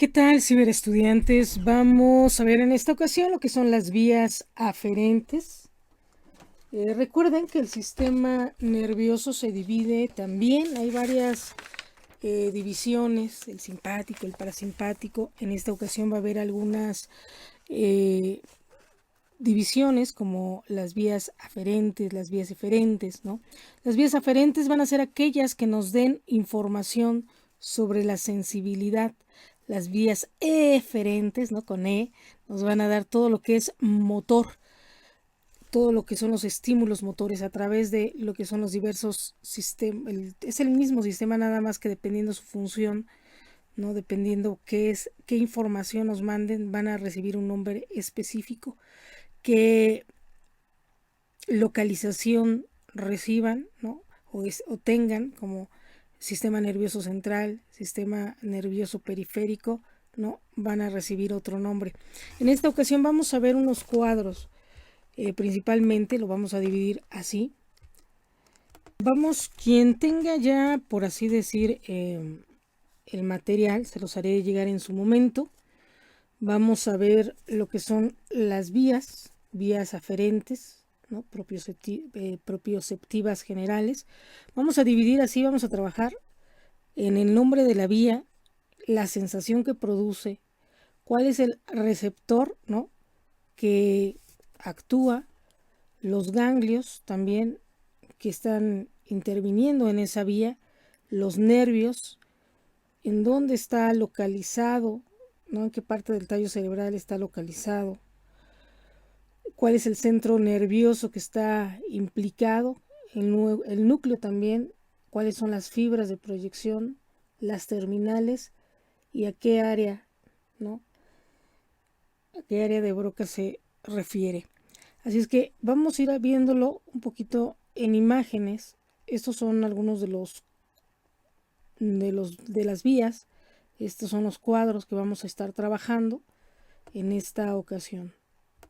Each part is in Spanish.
¿Qué tal, ciberestudiantes? Vamos a ver en esta ocasión lo que son las vías aferentes. Recuerden que el sistema nervioso se divide también, hay varias divisiones, el simpático, el parasimpático. En esta ocasión va a haber algunas divisiones como las vías aferentes, las vías eferentes, ¿no? Las vías aferentes van a ser aquellas que nos den información sobre la sensibilidad. Las vías eferentes, ¿no? Con E, nos van a dar todo lo que es motor, todo lo que son los estímulos motores a través de lo que son los diversos sistemas. Es el mismo sistema, nada más que dependiendo su función, ¿no? Dependiendo qué información nos manden, van a recibir un nombre específico. Qué localización reciban, ¿no? o tengan, como sistema nervioso central, sistema nervioso periférico, ¿no? Van a recibir otro nombre. En esta ocasión vamos a ver unos cuadros, principalmente lo vamos a dividir así. Quien tenga ya, por así decir, el material, se los haré llegar en su momento. Vamos a ver lo que son las vías aferentes, ¿no? Propioceptivas generales. Vamos a dividir así, vamos a trabajar en el nombre de la vía, la sensación que produce, cuál es el receptor, ¿no? Que actúa, los ganglios también que están interviniendo en esa vía, los nervios, en dónde está localizado, ¿no? En qué parte del tallo cerebral está localizado, cuál es el centro nervioso que está implicado, el núcleo también, cuáles son las fibras de proyección, las terminales y a qué área, ¿no? A qué área de Broca se refiere. Así es que vamos a ir viéndolo un poquito en imágenes. Estos son algunos de las vías. Estos son los cuadros que vamos a estar trabajando en esta ocasión.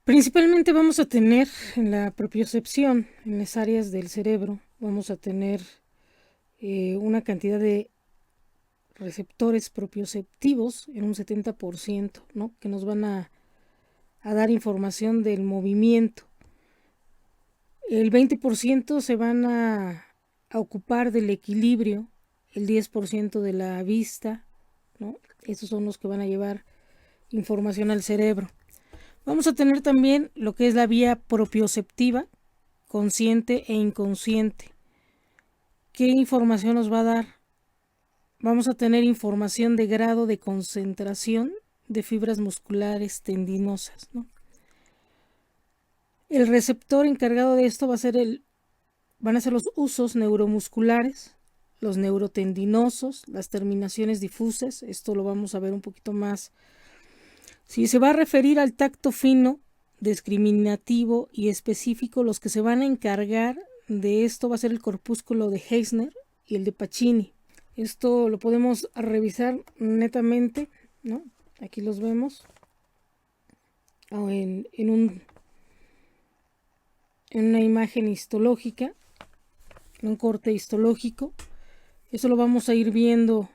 Principalmente vamos a tener en la propiocepción, en las áreas del cerebro, vamos a tener una cantidad de receptores propioceptivos en un 70%, ¿no? Que nos van a dar información del movimiento. El 20% se van a ocupar del equilibrio, el 10% de la vista, ¿no? Esos son los que van a llevar información al cerebro. Vamos a tener también lo que es la vía propioceptiva, consciente e inconsciente. ¿Qué información nos va a dar? Vamos a tener información de grado de concentración de fibras musculares tendinosas, ¿no? El receptor encargado de esto van a ser los usos neuromusculares, los neurotendinosos, las terminaciones difusas. Esto lo vamos a ver un poquito más. Si se va a referir al tacto fino, discriminativo y específico, los que se van a encargar de esto va a ser el corpúsculo de Heisner y el de Pacini. Esto lo podemos revisar netamente, ¿no? Aquí los vemos en una imagen histológica, en un corte histológico. Eso lo vamos a ir viendo,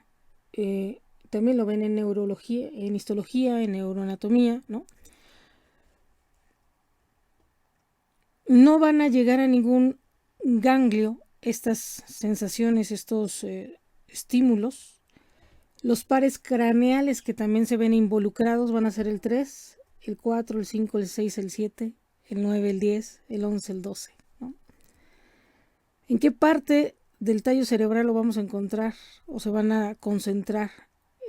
también lo ven en neurología, en histología, en neuroanatomía, ¿no? No van a llegar a ningún ganglio estas sensaciones, estos estímulos. Los pares craneales que también se ven involucrados van a ser el 3, el 4, el 5, el 6, el 7, el 9, el 10, el 11, el 12, ¿no? ¿En qué parte del tallo cerebral lo vamos a encontrar o se van a concentrar?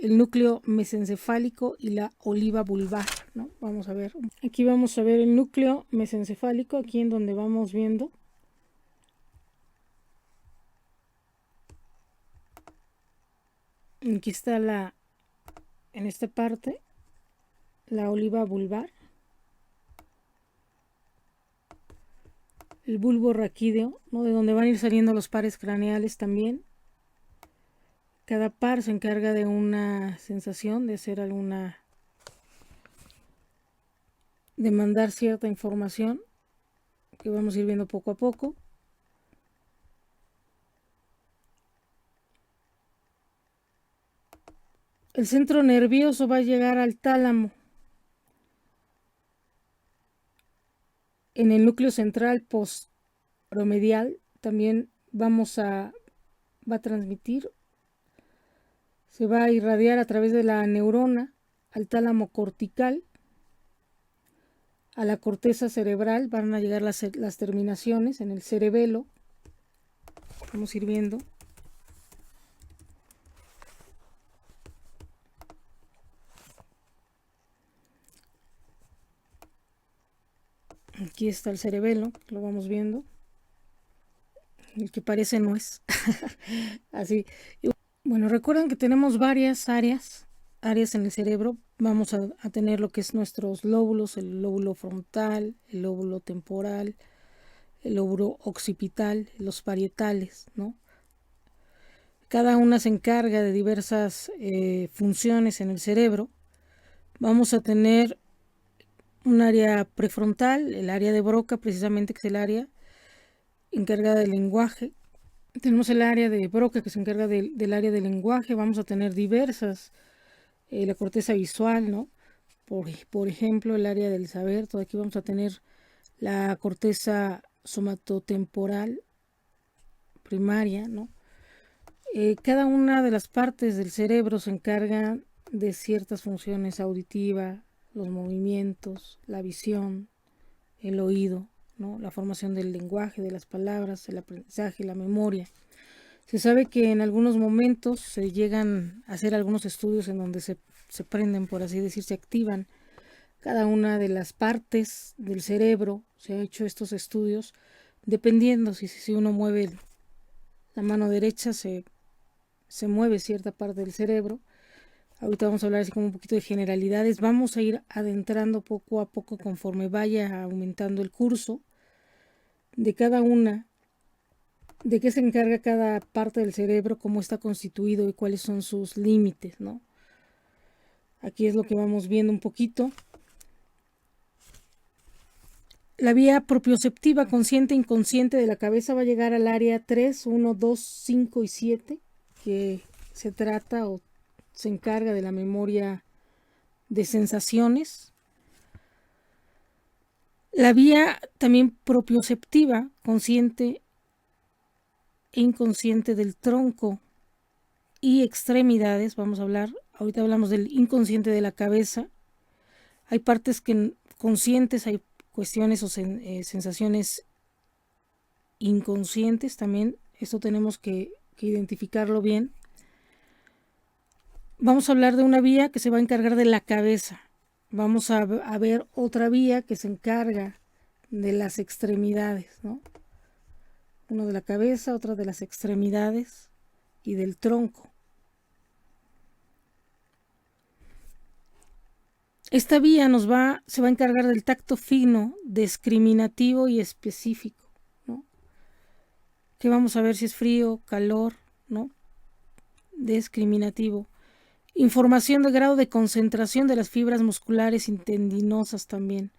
El núcleo mesencefálico y la oliva vulvar, ¿no? Vamos a ver. Aquí vamos a ver el núcleo mesencefálico, aquí en donde vamos viendo. Aquí está en esta parte, la oliva vulvar. El bulbo raquídeo, ¿no? De donde van a ir saliendo los pares craneales también. Cada par se encarga de una sensación, de mandar cierta información que vamos a ir viendo poco a poco. El centro nervioso va a llegar al tálamo. En el núcleo central postromedial también va a transmitir, se va a irradiar a través de la neurona al tálamo cortical, a la corteza cerebral van a llegar las terminaciones en el cerebelo. Vamos a ir viendo. Aquí está el cerebelo, lo vamos viendo. El que parece no es. Así. Bueno, recuerden que tenemos varias áreas en el cerebro. Vamos a tener lo que es nuestros lóbulos, el lóbulo frontal, el lóbulo temporal, el lóbulo occipital, los parietales, ¿no? Cada una se encarga de diversas funciones en el cerebro. Vamos a tener un área prefrontal, el área de Broca, precisamente, que es el área encargada del lenguaje. Tenemos el área de Broca, que se encarga del área del lenguaje. Vamos a tener diversas, la corteza visual, ¿no? Por ejemplo, el área del saber. Todo aquí vamos a tener la corteza somatotemporal primaria, ¿no? Cada una de las partes del cerebro se encarga de ciertas funciones: auditiva, los movimientos, la visión, el oído, ¿no? La formación del lenguaje, de las palabras, el aprendizaje, la memoria. Se sabe que en algunos momentos se llegan a hacer algunos estudios en donde se prenden, por así decir, se activan cada una de las partes del cerebro. Se han hecho estos estudios dependiendo si uno mueve la mano derecha, se mueve cierta parte del cerebro. Ahorita vamos a hablar así como un poquito de generalidades. Vamos a ir adentrando poco a poco conforme vaya aumentando el curso de cada una, de qué se encarga cada parte del cerebro, cómo está constituido y cuáles son sus límites, ¿no? Aquí es lo que vamos viendo un poquito. La vía propioceptiva consciente e inconsciente de la cabeza va a llegar al área 3, 1, 2, 5 y 7, que se trata o se encarga de la memoria de sensaciones. La vía también propioceptiva, consciente e inconsciente del tronco y extremidades. Vamos a hablar, ahorita hablamos del inconsciente de la cabeza. Hay partes que conscientes, hay cuestiones o sensaciones inconscientes también. Esto tenemos que identificarlo bien. Vamos a hablar de una vía que se va a encargar de la cabeza. Vamos a ver otra vía que se encarga de las extremidades, ¿no? Uno de la cabeza, otra de las extremidades y del tronco. Esta vía se va a encargar del tacto fino, discriminativo y específico, ¿no? Que vamos a ver si es frío, calor, ¿no? Discriminativo. Información de grado de concentración de las fibras musculares y tendinosas también.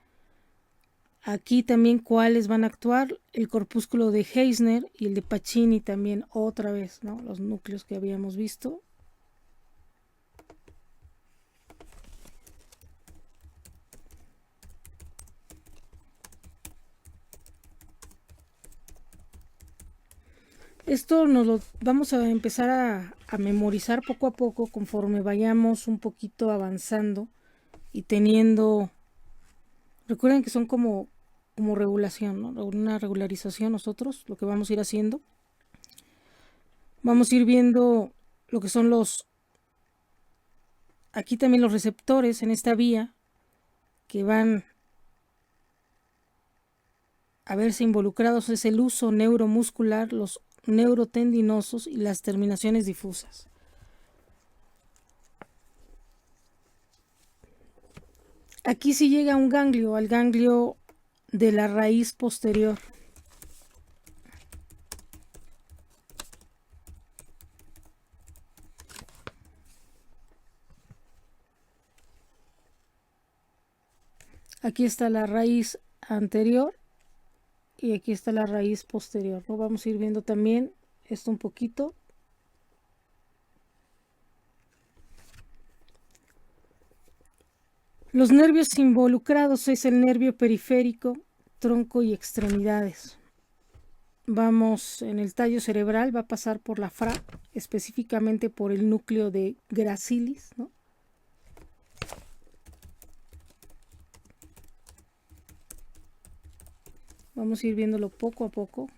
Aquí también cuáles van a actuar: el corpúsculo de Heisner y el de Pacini también, otra vez, ¿no? Los núcleos que habíamos visto. Esto nos lo vamos a empezar a memorizar poco a poco conforme vayamos un poquito avanzando y teniendo. Recuerden que son como regulación, ¿no? Una regularización. Nosotros lo que vamos a ir haciendo, vamos a ir viendo lo que son aquí también los receptores en esta vía que van a verse involucrados. Es el uso neuromuscular, los neurotendinosos y las terminaciones difusas. Aquí sí llega un ganglio, al ganglio de la raíz posterior. Aquí está la raíz anterior y aquí está la raíz posterior, ¿no? Vamos a ir viendo también esto un poquito. Los nervios involucrados es el nervio periférico, tronco y extremidades. Vamos en el tallo cerebral, va a pasar por la FRA, específicamente por el núcleo de Gracilis, ¿no? Vamos a ir viéndolo poco a poco.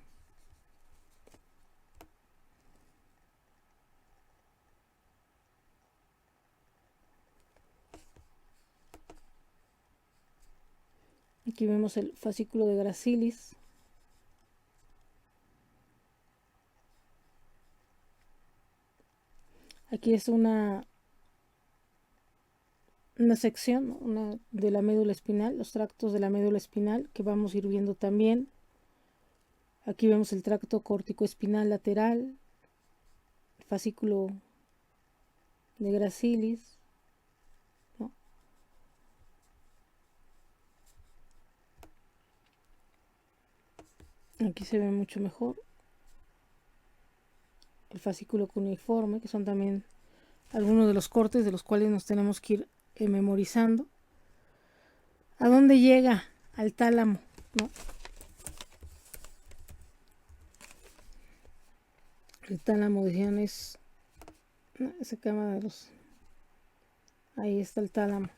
Aquí vemos el fascículo de Gracilis. Aquí es una sección de la médula espinal, los tractos de la médula espinal que vamos a ir viendo también. Aquí vemos el tracto córtico-espinal lateral, el fascículo de Gracilis, ¿no? Aquí se ve mucho mejor el fascículo cuneiforme, que son también algunos de los cortes de los cuales nos tenemos que ir memorizando. ¿A dónde llega? Al tálamo, ¿no? El tálamo, decían, es esa cámara de los... Ahí está el tálamo.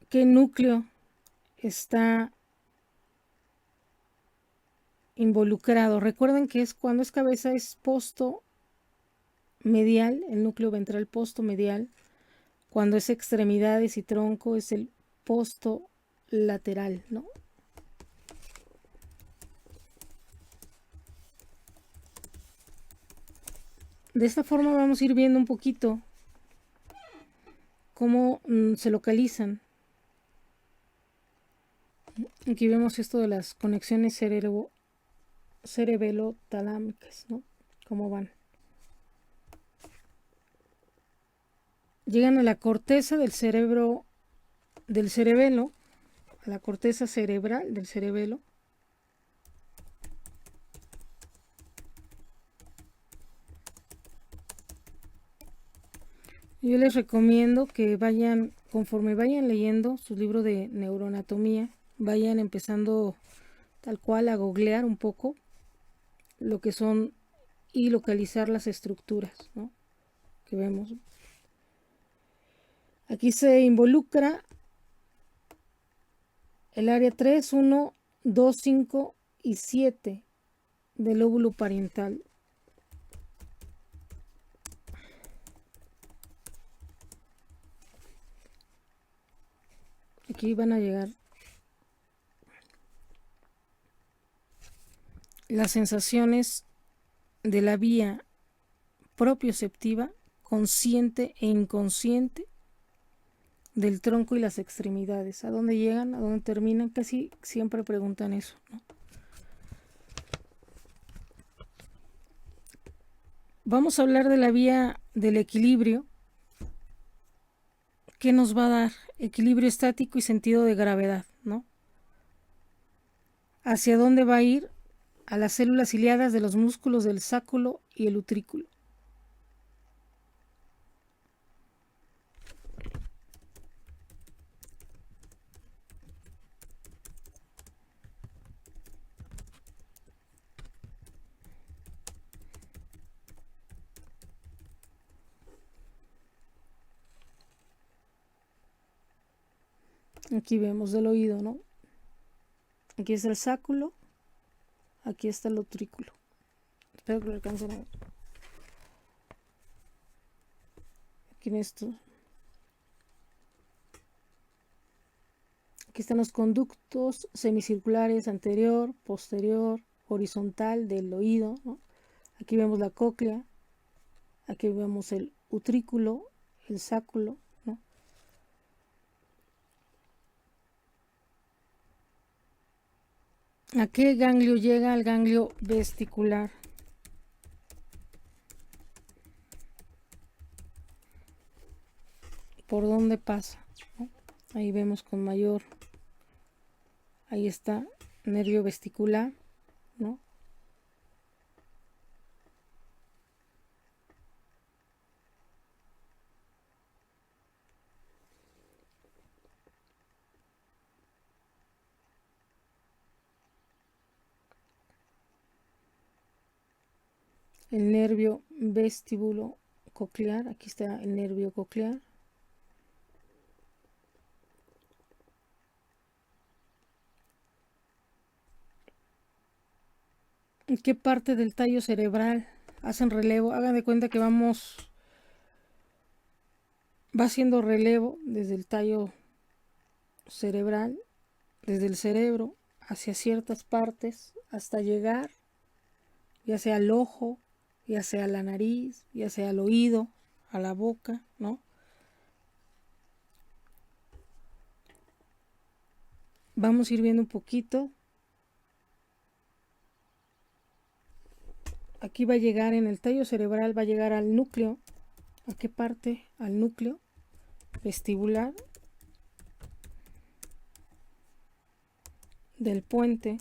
¿Qué núcleo está involucrado? Recuerden que es cuando es cabeza, es posto medial, el núcleo ventral posto medial. Cuando es extremidades y tronco es el posto lateral, ¿no? De esta forma vamos a ir viendo un poquito cómo se localizan. Aquí vemos esto de las conexiones cerebelo-talámicas, ¿no? Cómo van. Llegan a la corteza del cerebro, del cerebelo, a la corteza cerebral del cerebelo. Yo les recomiendo que vayan, conforme vayan leyendo su libro de neuroanatomía, vayan empezando tal cual a googlear un poco lo que son y localizar las estructuras, ¿no? Que vemos. Aquí se involucra el área 3, 1, 2, 5 y 7 del lóbulo parietal. Aquí van a llegar las sensaciones de la vía propioceptiva, consciente e inconsciente del tronco y las extremidades. ¿A dónde llegan? ¿A dónde terminan? Casi siempre preguntan eso, ¿no? Vamos a hablar de la vía del equilibrio. ¿Qué nos va a dar? Equilibrio estático y sentido de gravedad, ¿no? ¿Hacia dónde va a ir? A las células ciliadas de los músculos del sáculo y el utrículo. Aquí vemos del oído, ¿no? Aquí está el sáculo, aquí está el utrículo. Espero que lo alcancen a ver. Aquí en esto. Aquí están los conductos semicirculares anterior, posterior, horizontal del oído, ¿no? Aquí vemos la cóclea, aquí vemos el utrículo, el sáculo, ¿no? ¿A qué ganglio llega? Al ganglio vesticular. ¿Por dónde pasa? ¿No? Ahí vemos con mayor, ahí está, nervio vesticular, ¿no? el nervio vestíbulo coclear. Aquí está el nervio coclear. ¿En qué parte del tallo cerebral hacen relevo? Hagan de cuenta que va haciendo relevo desde el tallo cerebral, desde el cerebro hacia ciertas partes hasta llegar ya sea al ojo, ya sea a la nariz, ya sea al oído, a la boca, ¿no? Vamos a ir viendo un poquito. Aquí va a llegar en el tallo cerebral, va a llegar al núcleo. ¿A qué parte? Al núcleo vestibular del puente.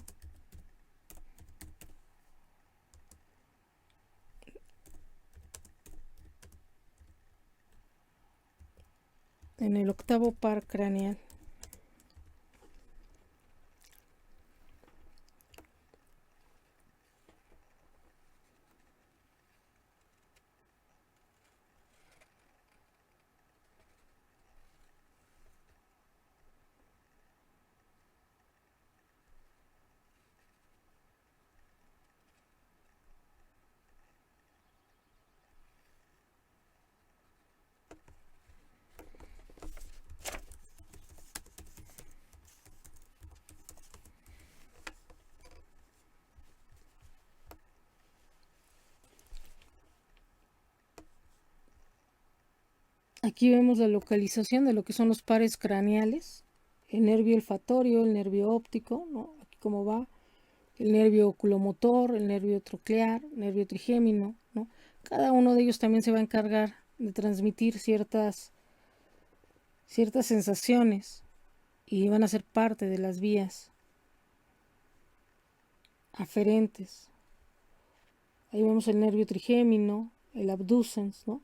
En el octavo par craneal. Aquí vemos la localización de lo que son los pares craneales, el nervio olfatorio, el nervio óptico, ¿no? Aquí cómo va, el nervio oculomotor, el nervio troclear, el nervio trigémino, ¿no? Cada uno de ellos también se va a encargar de transmitir ciertas sensaciones y van a ser parte de las vías aferentes. Ahí vemos el nervio trigémino, el abducens, ¿no?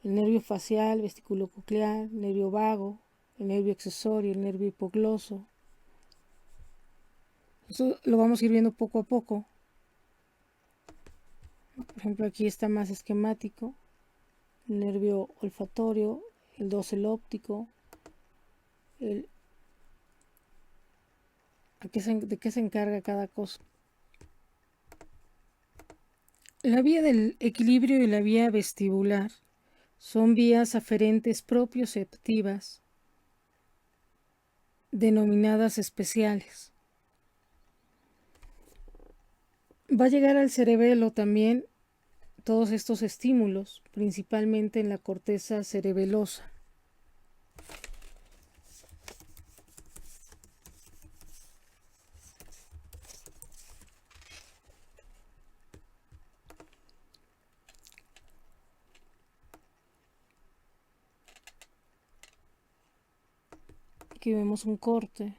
El nervio facial, vestíbulo-coclear, el nervio vago, el nervio accesorio, el nervio hipogloso. Eso lo vamos a ir viendo poco a poco. Por ejemplo, aquí está más esquemático. El nervio olfatorio, el dosel óptico, de qué se encarga cada cosa. La vía del equilibrio y la vía vestibular son vías aferentes propioceptivas denominadas especiales. Va a llegar al cerebelo también todos estos estímulos, principalmente en la corteza cerebelosa. Aquí vemos un corte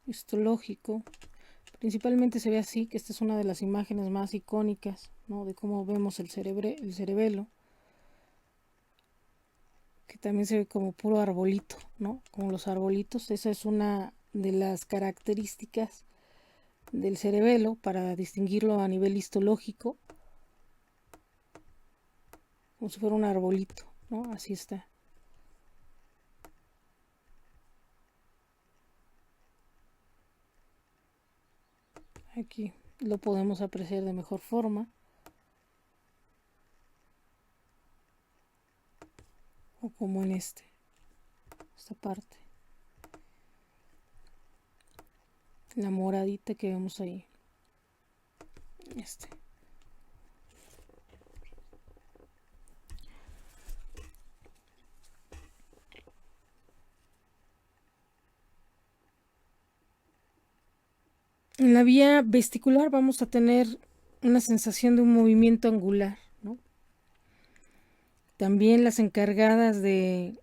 histológico. Principalmente se ve así, que esta es una de las imágenes más icónicas, ¿no? De cómo vemos el cerebelo, que también se ve como puro arbolito, ¿no? Como los arbolitos. Esa es una de las características del cerebelo para distinguirlo a nivel histológico, como si fuera un arbolito, ¿no? Así está. Aquí lo podemos apreciar de mejor forma. O como en esta parte. La moradita que vemos ahí. En la vía vestibular vamos a tener una sensación de un movimiento angular, ¿no? También las encargadas de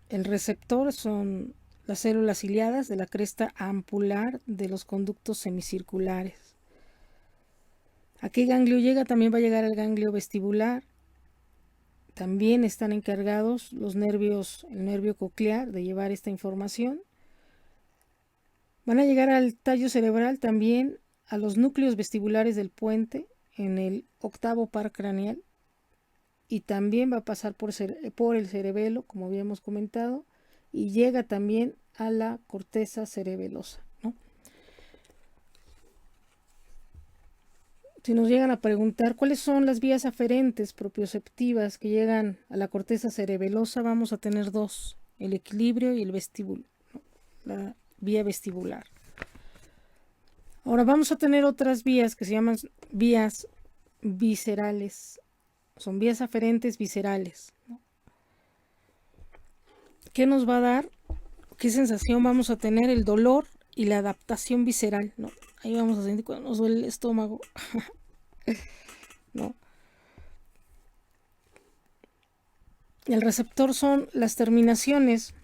el receptor son las células ciliadas de la cresta ampular de los conductos semicirculares. ¿A qué ganglio llega? También va a llegar al ganglio vestibular. También están encargados los nervios, el nervio coclear, de llevar esta información. Van a llegar al tallo cerebral también, a los núcleos vestibulares del puente, en el octavo par craneal y también va a pasar por el cerebelo, como habíamos comentado, y llega también a la corteza cerebelosa, ¿no? Si nos llegan a preguntar cuáles son las vías aferentes propioceptivas que llegan a la corteza cerebelosa, vamos a tener dos: el equilibrio y el vestíbulo, ¿no? La vía vestibular. Ahora vamos a tener otras vías que se llaman vías viscerales. Son vías aferentes viscerales, ¿no? ¿Qué nos va a dar? ¿Qué sensación vamos a tener? El dolor y la adaptación visceral, ¿no? Ahí vamos a sentir cuando nos duele el estómago, ¿no? El receptor son las terminaciones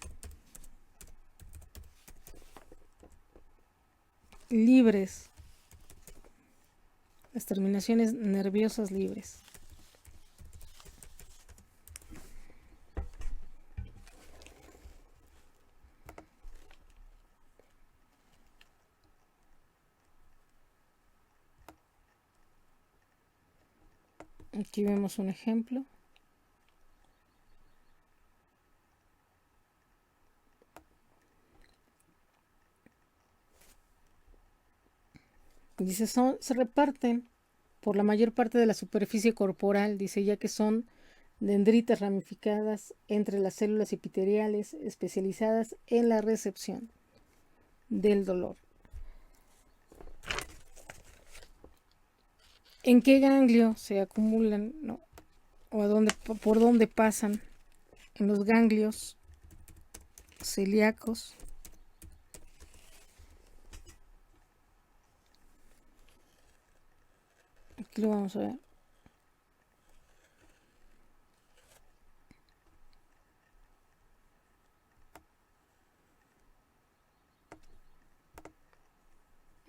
libres, las terminaciones nerviosas libres. Aquí vemos un ejemplo. Dice, se reparten por la mayor parte de la superficie corporal, dice, ya que son dendritas ramificadas entre las células epiteliales especializadas en la recepción del dolor. ¿En qué ganglio se acumulan, no? ¿O por dónde pasan? En los ganglios celíacos. Aquí lo vamos a ver.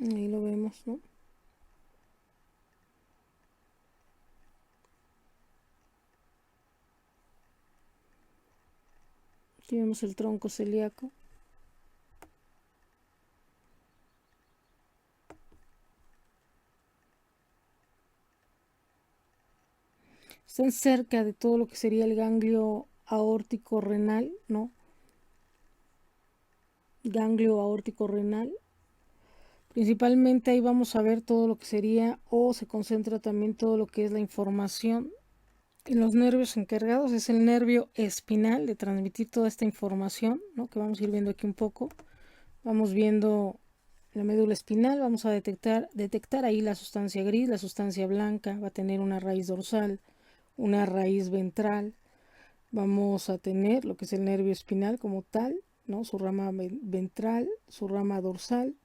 Ahí lo vemos, ¿no? Aquí vemos el tronco celíaco. Están cerca de todo lo que sería el ganglio aórtico renal, ¿no? Ganglio aórtico renal. Principalmente ahí vamos a ver todo lo que sería, o se concentra también todo lo que es la información en los nervios encargados. Es el nervio espinal de transmitir toda esta información, ¿no? Que vamos a ir viendo aquí un poco. Vamos viendo la médula espinal, vamos a detectar ahí la sustancia gris, la sustancia blanca, va a tener una raíz dorsal, una raíz ventral. Vamos a tener lo que es el nervio espinal como tal, ¿no? Su rama ventral, su rama dorsal.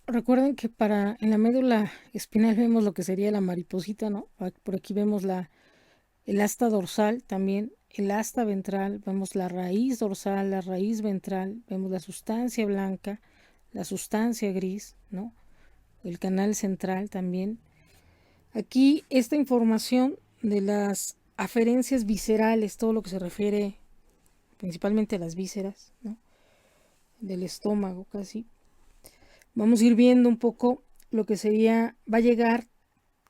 Recuerden que en la médula espinal vemos lo que sería la mariposita, ¿no? Por aquí vemos el asta dorsal también, el asta ventral, vemos la raíz dorsal, la raíz ventral, vemos la sustancia blanca, la sustancia gris, ¿no? El canal central también. Aquí esta información de las aferencias viscerales, todo lo que se refiere principalmente a las vísceras, ¿no? Del estómago casi. Vamos a ir viendo un poco lo que sería, va a llegar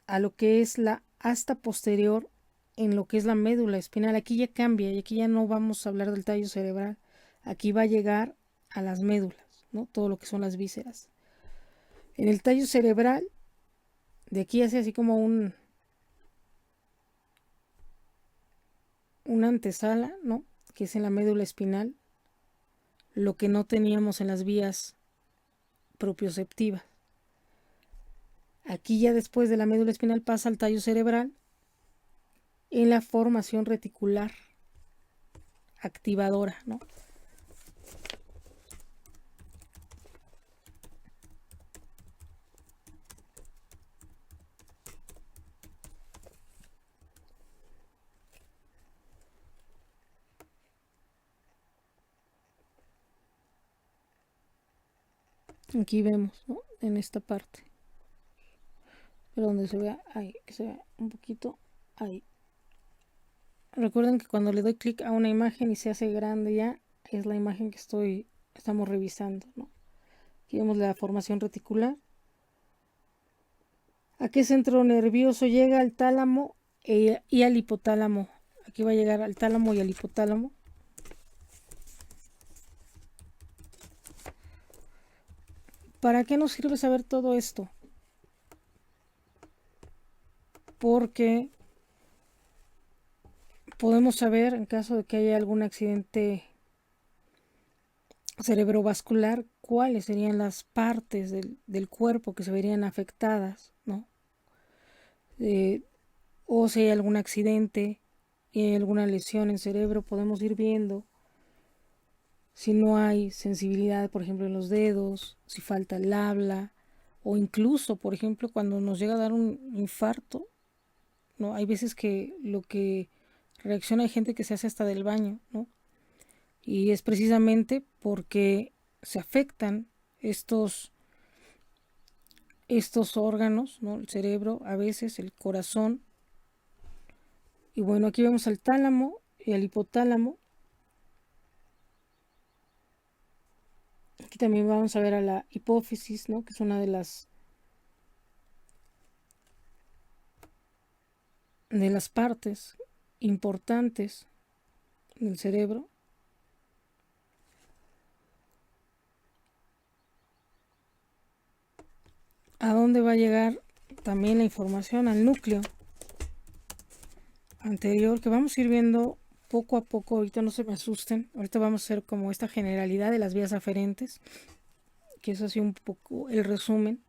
a lo que es la asta posterior en lo que es la médula espinal. Aquí ya cambia y aquí ya no vamos a hablar del tallo cerebral. Aquí va a llegar a las médulas, ¿no? Todo lo que son las vísceras. En el tallo cerebral, de aquí hace así como una antesala, ¿no? Que es en la médula espinal, lo que no teníamos en las vías propioceptivas. Aquí ya después de la médula espinal pasa al tallo cerebral en la formación reticular activadora, ¿no? Aquí vemos, ¿no? En esta parte. Pero donde se vea ahí, que se vea un poquito ahí. Recuerden que cuando le doy clic a una imagen y se hace grande ya, es la imagen que estamos revisando, ¿no? Aquí vemos la formación reticular. ¿A qué centro nervioso llega? Al tálamo y al hipotálamo. Aquí va a llegar al tálamo y al hipotálamo. ¿Para qué nos sirve saber todo esto? Porque podemos saber, en caso de que haya algún accidente cerebrovascular, cuáles serían las partes del cuerpo que se verían afectadas, ¿no? O si hay algún accidente y hay alguna lesión en cerebro, podemos ir viendo si no hay sensibilidad, por ejemplo, en los dedos, si falta el habla, o incluso, por ejemplo, cuando nos llega a dar un infarto, ¿no? Hay veces que lo que reacciona, hay gente que se hace hasta del baño, ¿no? Y es precisamente porque se afectan estos, estos órganos, ¿no? El cerebro, a veces el corazón. Y bueno, aquí vemos al tálamo y al hipotálamo. Aquí también vamos a ver a la hipófisis, ¿no? Que es una de las partes importantes del cerebro. ¿A dónde va a llegar también la información? Al núcleo anterior, que vamos a ir viendo poco a poco. Ahorita no se me asusten, ahorita vamos a hacer como esta generalidad de las vías aferentes, que es así un poco el resumen,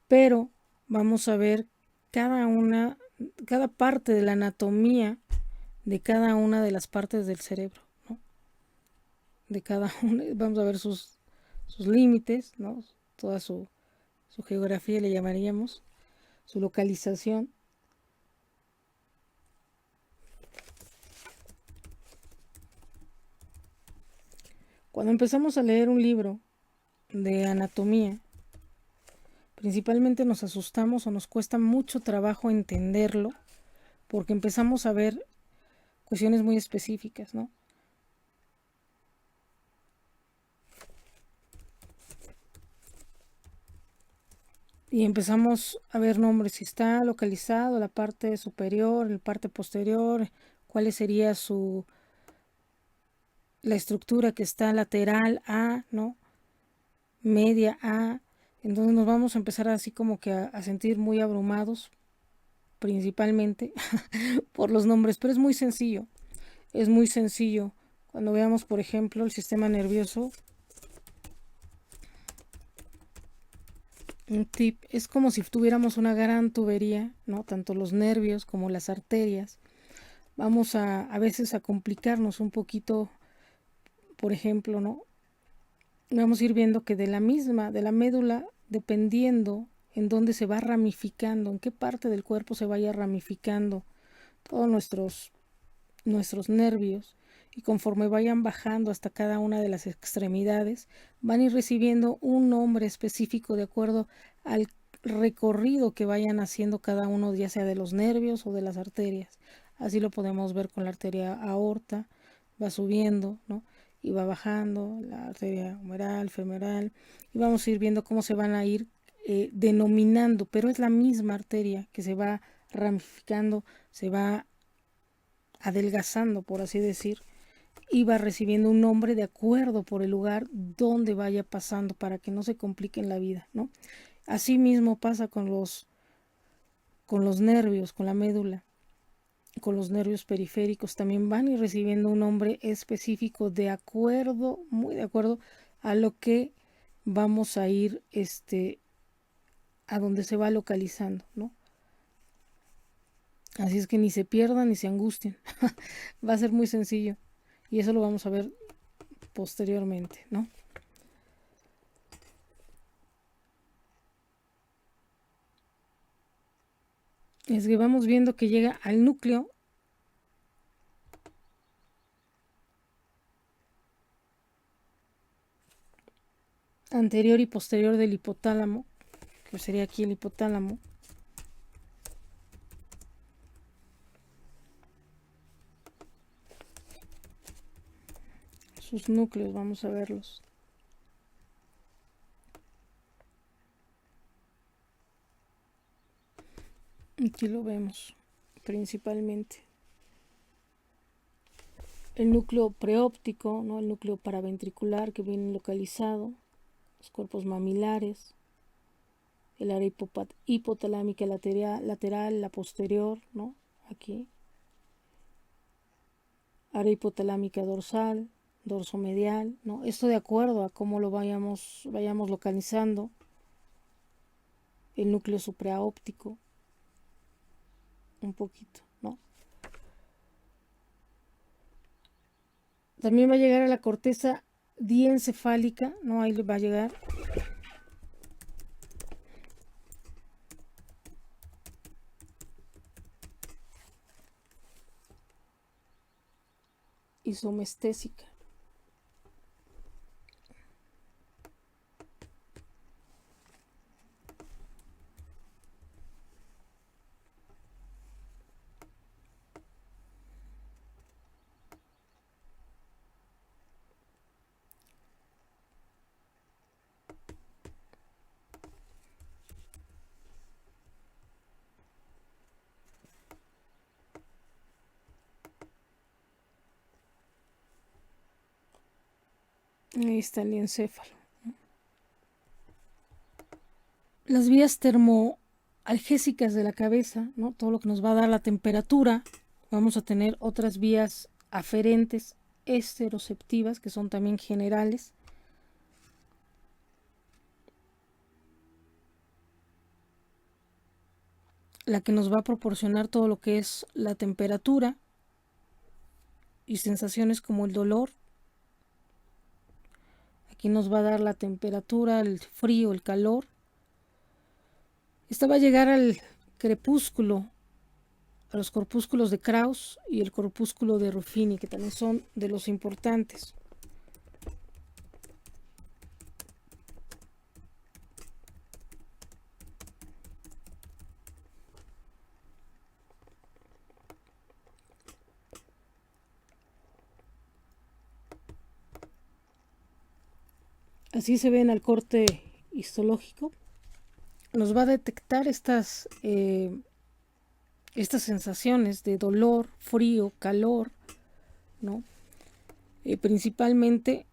pero vamos a ver cada parte de la anatomía de cada una de las partes del cerebro, ¿no? De cada una, vamos a ver sus límites, ¿no? Toda su geografía le llamaríamos, su localización. Cuando empezamos a leer un libro de anatomía, principalmente nos asustamos o nos cuesta mucho trabajo entenderlo porque empezamos a ver cuestiones muy específicas, ¿no? Y empezamos a ver nombres, si está localizado la parte superior, la parte posterior, cuál sería la estructura que está lateral a, ¿no? Media a. Entonces nos vamos a empezar así como que a sentir muy abrumados, principalmente por los nombres, pero es muy sencillo. Es muy sencillo. Cuando veamos, por ejemplo, el sistema nervioso, un tip, es como si tuviéramos una gran tubería, ¿no? Tanto los nervios como las arterias. Vamos a veces a complicarnos un poquito, por ejemplo, ¿no? Vamos a ir viendo que de la médula, dependiendo en dónde se va ramificando, en qué parte del cuerpo se vaya ramificando todos nuestros nervios, y conforme vayan bajando hasta cada una de las extremidades, van a ir recibiendo un nombre específico de acuerdo al recorrido que vayan haciendo cada uno, ya sea de los nervios o de las arterias. Así lo podemos ver con la arteria aorta, va subiendo, ¿no? Y va bajando la arteria humeral, femoral, y vamos a ir viendo cómo se van a ir denominando, pero es la misma arteria que se va ramificando, se va adelgazando, por así decir, y va recibiendo un nombre de acuerdo por el lugar donde vaya pasando para que no se complique en la vida, ¿no? Así mismo pasa con los nervios, con la médula, con los nervios periféricos, también van a ir recibiendo un nombre específico de acuerdo, muy de acuerdo a lo que vamos a ir, a donde se va localizando, ¿no? Así es que ni se pierdan ni se angustien. Va a ser muy sencillo. Y eso lo vamos a ver posteriormente, ¿no? Es que vamos viendo que llega al núcleo anterior y posterior del hipotálamo, que sería aquí el hipotálamo. Sus núcleos, vamos a verlos. Aquí lo vemos principalmente. El núcleo preóptico, ¿no? El núcleo paraventricular que viene localizado, los cuerpos mamilares, el área hipotalámica lateral, la posterior, ¿no? Aquí. Área hipotalámica dorsal, dorso medial, ¿no? Esto de acuerdo a cómo lo vayamos localizando. El núcleo supraóptico, un poquito, ¿no? También va a llegar a la corteza diencefálica, ¿no? Ahí le va a llegar. Isomestésica. Ahí está el encéfalo. Las vías termoalgésicas de la cabeza, ¿no? Todo lo que nos va a dar la temperatura. Vamos a tener otras vías aferentes esteroceptivas que son también generales. La que nos va a proporcionar todo lo que es la temperatura y sensaciones como el dolor. Aquí nos va a dar la temperatura, el frío, el calor. Esta va a llegar al crepúsculo, a los corpúsculos de Krauss y el corpúsculo de Ruffini, que también son de los importantes. Así se ve en el corte histológico. Nos va a detectar estas sensaciones de dolor, frío, calor, ¿no? Principalmente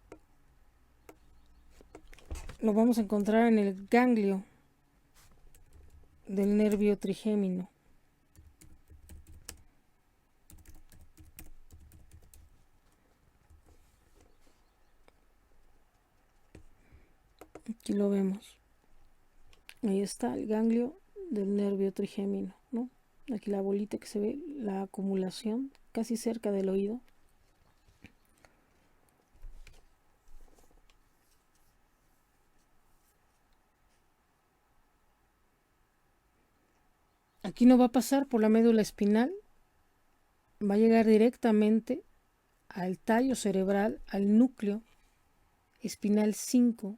lo vamos a encontrar en el ganglio del nervio trigémino. Aquí lo vemos. Ahí está el ganglio del nervio trigémino, ¿no? Aquí la bolita que se ve, la acumulación, casi cerca del oído. Aquí no va a pasar por la médula espinal, va a llegar directamente al tallo cerebral, al núcleo espinal 5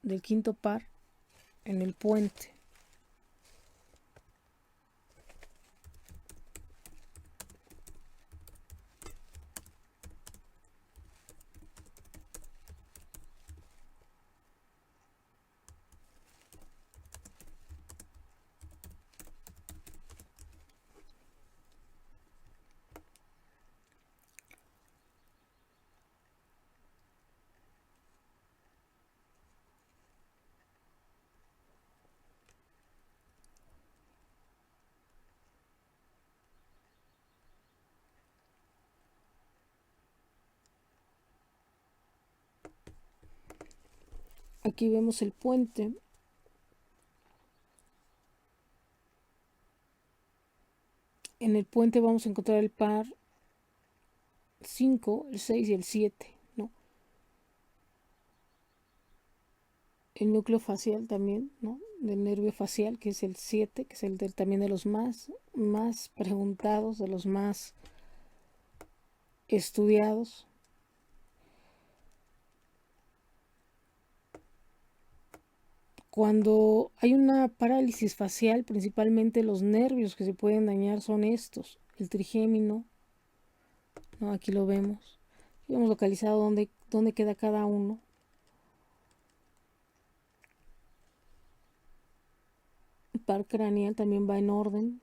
del quinto par en el puente. Aquí vemos el puente. En el puente vamos a encontrar el par 5, el 6 y el 7, ¿no? El núcleo facial también, ¿no? Del nervio facial, que es el 7, que es el también de los más preguntados, de los más estudiados. Cuando hay una parálisis facial, principalmente los nervios que se pueden dañar son estos, el trigémino, ¿no? Aquí lo vemos. Hemos localizado dónde queda cada uno. El par craneal también va en orden.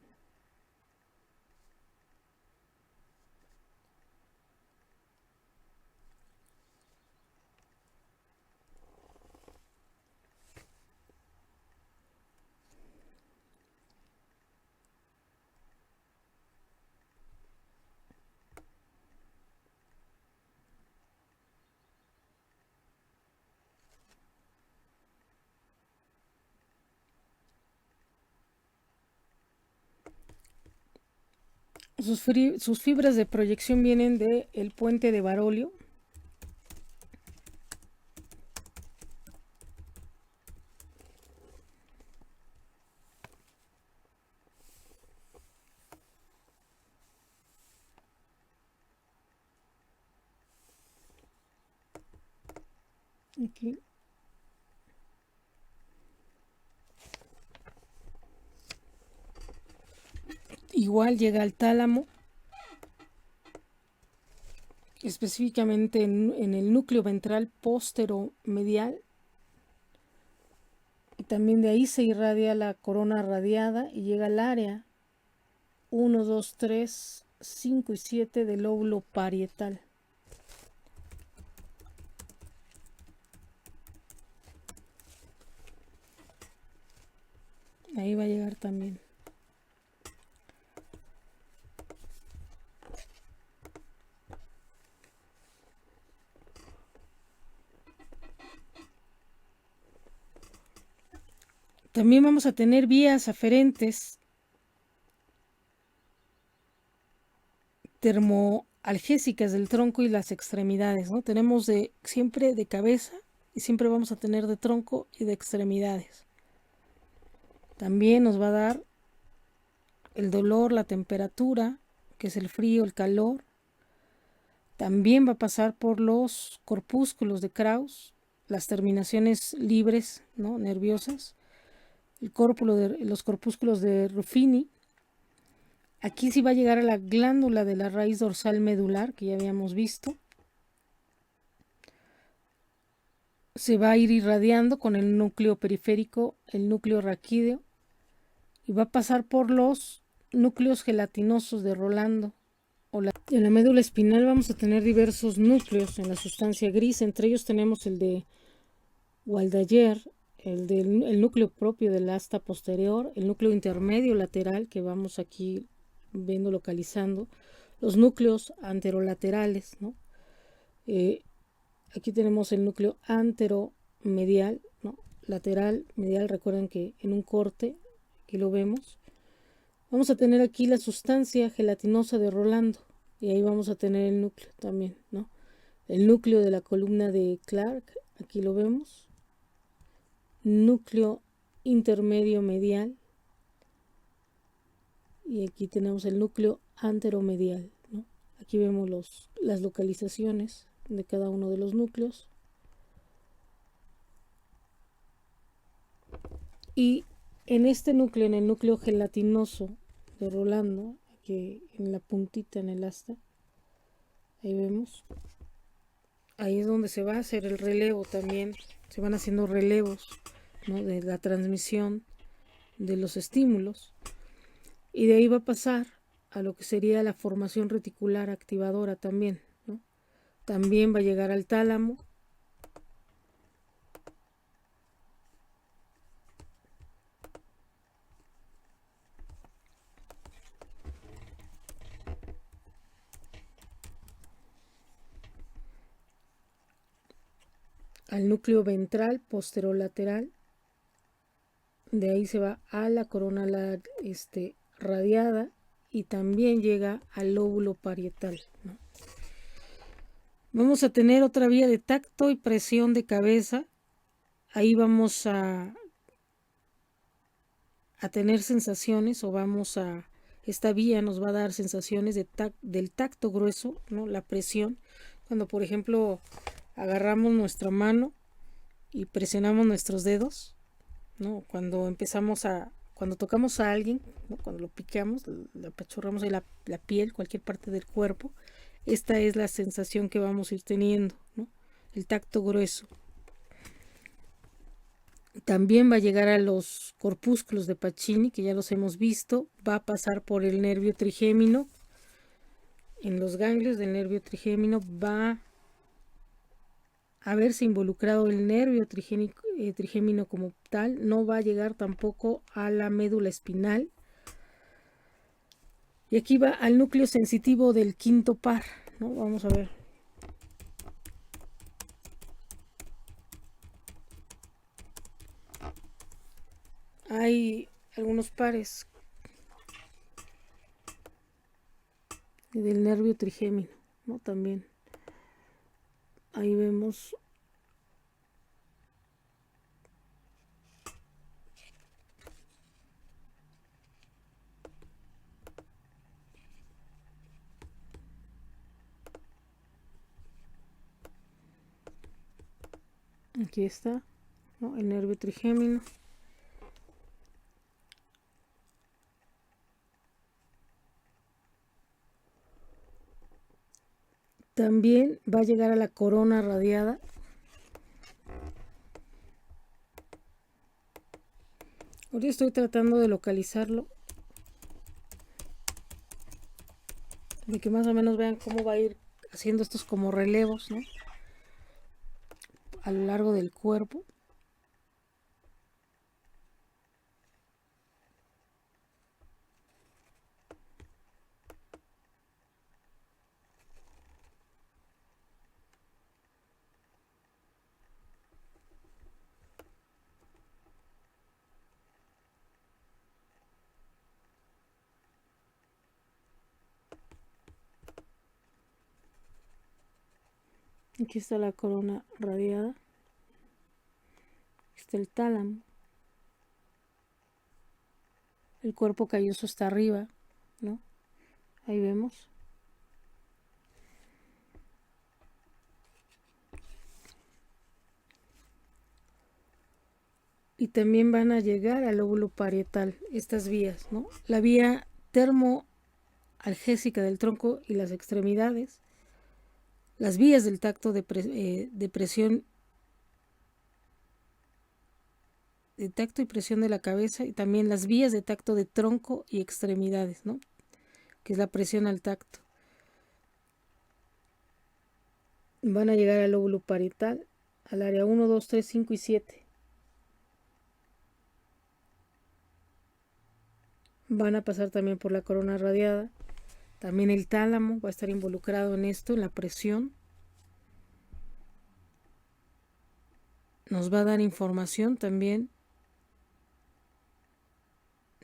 Sus fibras de proyección vienen del puente de Barolio. Aquí. Igual llega al tálamo, específicamente en el núcleo ventral póstero-medial. Y también de ahí se irradia la corona radiada y llega al área 1, 2, 3, 5 y 7 del lóbulo parietal. Ahí va a llegar también. También vamos a tener vías aferentes termoalgésicas del tronco y las extremidades, ¿no? Tenemos siempre de cabeza y siempre vamos a tener de tronco y de extremidades. También nos va a dar el dolor, la temperatura, que es el frío, el calor. También va a pasar por los corpúsculos de Krauss, las terminaciones libres, ¿no? Nerviosas, los corpúsculos de Ruffini. Aquí sí va a llegar a la glándula de la raíz dorsal medular, que ya habíamos visto. Se va a ir irradiando con el núcleo periférico, el núcleo raquídeo, y va a pasar por los núcleos gelatinosos de Rolando. En la médula espinal vamos a tener diversos núcleos en la sustancia gris, entre ellos tenemos el de Waldeyer, el núcleo propio del asta posterior, el núcleo intermedio lateral que vamos aquí viendo, localizando, los núcleos anterolaterales, ¿no? Aquí tenemos el núcleo anteromedial, ¿no? Lateral, medial, recuerden que en un corte, aquí lo vemos. Vamos a tener aquí la sustancia gelatinosa de Rolando, y ahí vamos a tener el núcleo también, ¿no? El núcleo de la columna de Clark, aquí lo vemos. Núcleo intermedio medial, y aquí tenemos el núcleo anteromedial, ¿no? Aquí vemos las localizaciones de cada uno de los núcleos. Y en este núcleo, en el núcleo gelatinoso de Rolando, aquí en la puntita, en el asta, ahí vemos, ahí es donde se va a hacer el relevo también, se van haciendo relevos, ¿no? De la transmisión de los estímulos, y de ahí va a pasar a lo que sería la formación reticular activadora también, ¿no? También va a llegar al tálamo, al núcleo ventral posterolateral, de ahí se va a la corona radiada, y también llega al lóbulo parietal, ¿no? Vamos a tener otra vía de tacto y presión de cabeza. Ahí vamos a tener sensaciones, esta vía nos va a dar sensaciones del tacto grueso, ¿no? La presión, cuando por ejemplo agarramos nuestra mano y presionamos nuestros dedos, ¿no? Cuando tocamos a alguien, ¿no? Cuando lo picamos, le apachurramos la piel, cualquier parte del cuerpo, esta es la sensación que vamos a ir teniendo, ¿no? El tacto grueso. También va a llegar a los corpúsculos de Pacini, que ya los hemos visto, va a pasar por el nervio trigémino. En los ganglios del nervio trigémino va a haberse involucrado el nervio trigémino como tal, no va a llegar tampoco a la médula espinal. Y aquí va al núcleo sensitivo del quinto par, ¿no? Vamos a ver. Hay algunos pares y del nervio trigémino, ¿no? También ahí vemos aquí está, ¿no? El nervio trigémino. También va a llegar a la corona radiada. Ahora estoy tratando de localizarlo, de que más o menos vean cómo va a ir haciendo estos como relevos, ¿no? A lo largo del cuerpo. Aquí está la corona radiada. Está el tálamo. El cuerpo calloso está arriba, ¿no? Ahí vemos. Y también van a llegar al lóbulo parietal estas vías, ¿no? La vía termoalgésica del tronco y las extremidades, las vías del tacto de presión, de tacto y presión de la cabeza, y también las vías de tacto de tronco y extremidades, ¿no? Que es la presión al tacto. Van a llegar al lóbulo parietal, al área 1, 2, 3, 5 y 7. Van a pasar también por la corona radiada. También el tálamo va a estar involucrado en esto, en la presión. Nos va a dar información también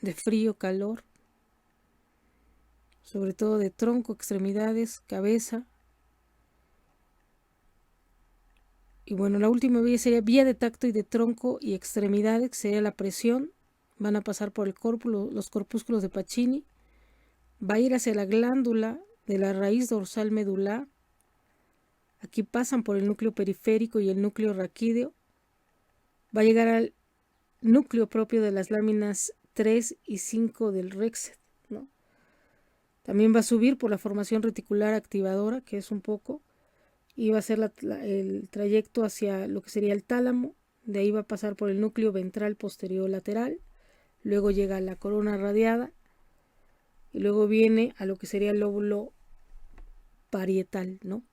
de frío, calor, sobre todo de tronco, extremidades, cabeza. Y bueno, la última vía sería vía de tacto y de tronco y extremidades, que sería la presión. Van a pasar por el los corpúsculos de Pacini. Va a ir hacia la glándula de la raíz dorsal medular. Aquí pasan por el núcleo periférico y el núcleo raquídeo. Va a llegar al núcleo propio de las láminas 3 y 5 del Rexed, ¿no? También va a subir por la formación reticular activadora, que es un poco, y va a ser el trayecto hacia lo que sería el tálamo. De ahí va a pasar por el núcleo ventral posterior lateral, luego llega a la corona radiada y luego viene a lo que sería el lóbulo parietal, ¿no?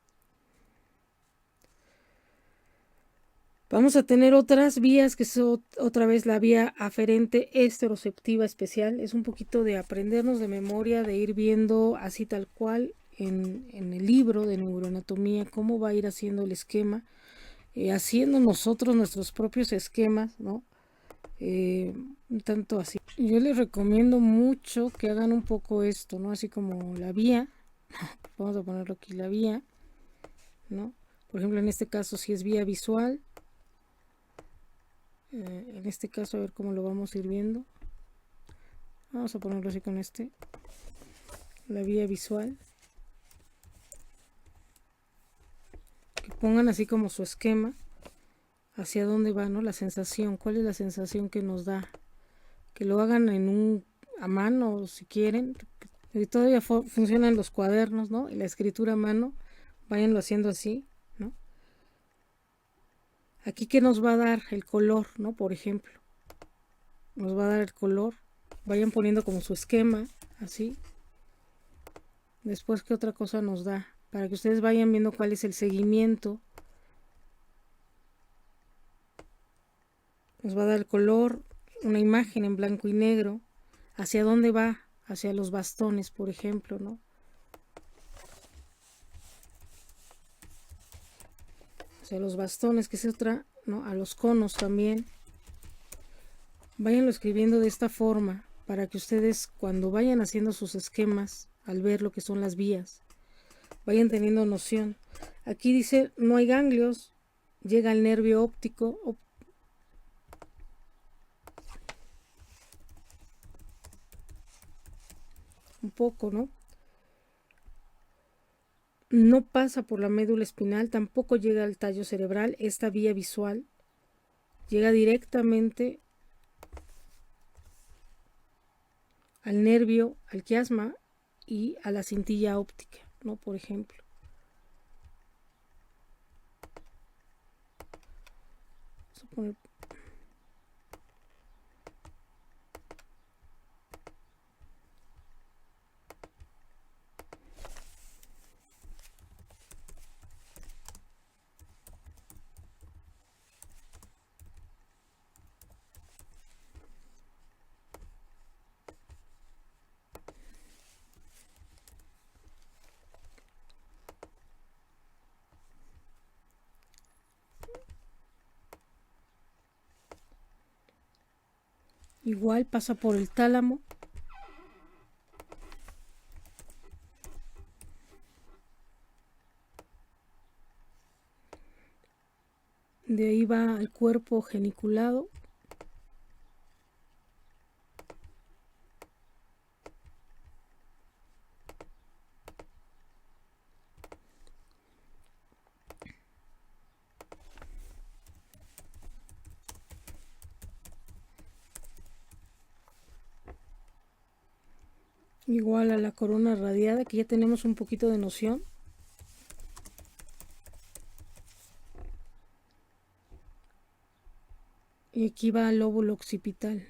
Vamos a tener otras vías, que es otra vez la vía aferente esteroceptiva especial. Es un poquito de aprendernos de memoria, de ir viendo así tal cual en el libro de neuroanatomía cómo va a ir haciendo el esquema, haciendo nosotros nuestros propios esquemas, ¿no? Un tanto así. Yo les recomiendo mucho que hagan un poco esto, ¿no? Así como la vía. Vamos a ponerlo aquí, la vía, ¿no? Por ejemplo, en este caso, si es vía visual, en este caso, a ver cómo lo vamos a ir viendo. Vamos a ponerlo así con la vía visual. Que pongan así como su esquema, hacia dónde va, ¿no? La sensación, cuál es la sensación que nos da. Que lo hagan a mano, si quieren. Y todavía funcionan los cuadernos, ¿no? Y la escritura a mano, váyanlo haciendo así, ¿no? Aquí, ¿qué nos va a dar? El color, ¿no? Por ejemplo, nos va a dar el color. Vayan poniendo como su esquema, así. Después, ¿qué otra cosa nos da? Para que ustedes vayan viendo cuál es el seguimiento. Nos va a dar el color, una imagen en blanco y negro. ¿Hacia dónde va? Hacia los bastones, por ejemplo, ¿no? Hacia los bastones, que es otra, ¿no? A los conos también. Váyanlo escribiendo de esta forma, para que ustedes, cuando vayan haciendo sus esquemas al ver lo que son las vías. Vayan teniendo noción. Aquí dice no hay ganglios, llega al nervio óptico. Un poco, ¿no? No pasa por la médula espinal, tampoco llega al tallo cerebral. Esta vía visual llega directamente al nervio, al quiasma y a la cintilla óptica, ¿no? Por ejemplo. Vamos a poner igual pasa por el tálamo. De ahí va al cuerpo geniculado. Igual a la corona radiada, que ya tenemos un poquito de noción. Y aquí va al lóbulo occipital.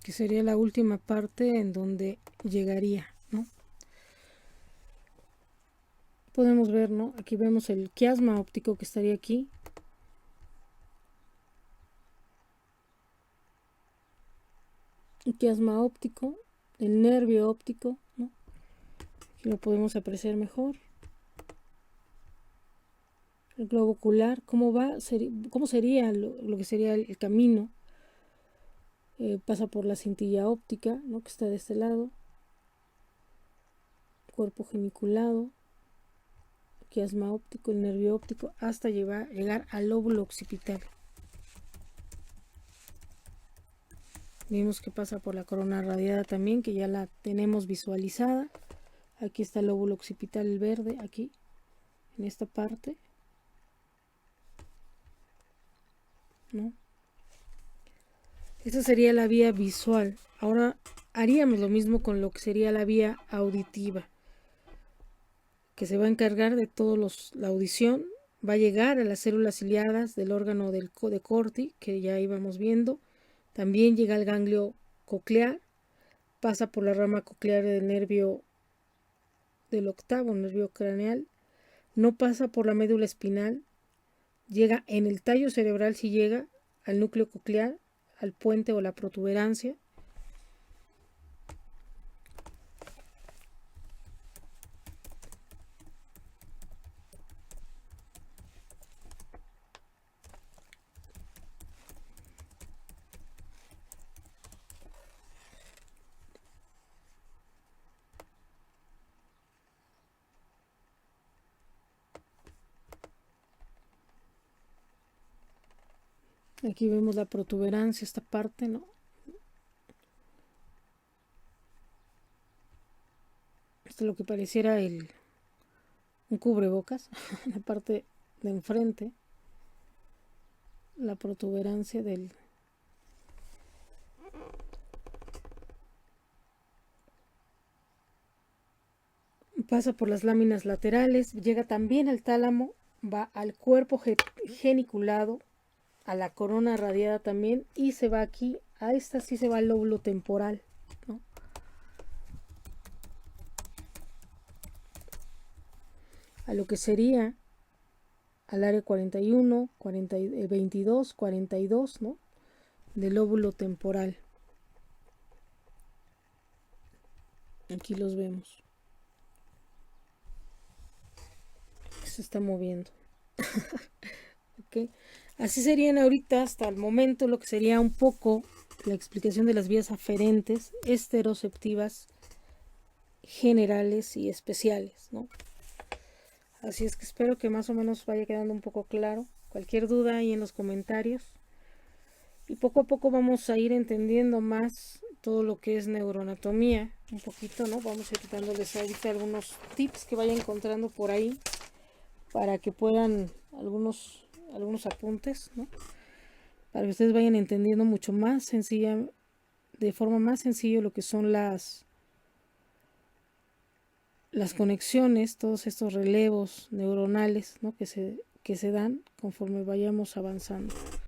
Que sería la última parte en donde llegaría, ¿no? Podemos ver, ¿no? Aquí vemos el quiasma óptico que estaría aquí. El quiasma óptico, el nervio óptico, ¿no? Aquí lo podemos apreciar mejor. El globo ocular, ¿cómo va? ¿Cómo sería lo que sería el camino? Pasa por la cintilla óptica, ¿no? Que está de este lado. Cuerpo geniculado, quiasma óptico, el nervio óptico, hasta llegar al lóbulo occipital. Vimos que pasa por la corona radiada también, que ya la tenemos visualizada. Aquí está el lóbulo occipital, el verde, aquí, en esta parte, ¿no? Esa sería la vía visual. Ahora haríamos lo mismo con lo que sería la vía auditiva, que se va a encargar de la audición. Va a llegar a las células ciliadas del órgano de Corti, que ya íbamos viendo. También llega al ganglio coclear, pasa por la rama coclear del nervio del octavo, nervio craneal. No pasa por la médula espinal, llega en el tallo cerebral, si llega al núcleo coclear, al puente o la protuberancia. Aquí vemos la protuberancia, esta parte, ¿no? Esto es lo que pareciera un cubrebocas, la parte de enfrente, la protuberancia del... Pasa por las láminas laterales, llega también al tálamo, va al cuerpo geniculado, a la corona radiada también, y se va aquí, a esta sí se va al lóbulo temporal, ¿no? A lo que sería al área 41, 22, 42, ¿no? Del lóbulo temporal. Aquí los vemos. Se está moviendo. ¿Okay? Así serían ahorita hasta el momento lo que sería un poco la explicación de las vías aferentes, esteroceptivas, generales y especiales, ¿no? Así es que espero que más o menos vaya quedando un poco claro. Cualquier duda ahí en los comentarios. Y poco a poco vamos a ir entendiendo más todo lo que es neuroanatomía, un poquito, ¿no? Vamos a ir dándoles ahorita algunos tips que vaya encontrando por ahí para que puedan algunos apuntes, ¿no? Para que ustedes vayan entendiendo mucho más sencilla, de forma más sencilla lo que son las conexiones, todos estos relevos neuronales, ¿no? que se dan conforme vayamos avanzando.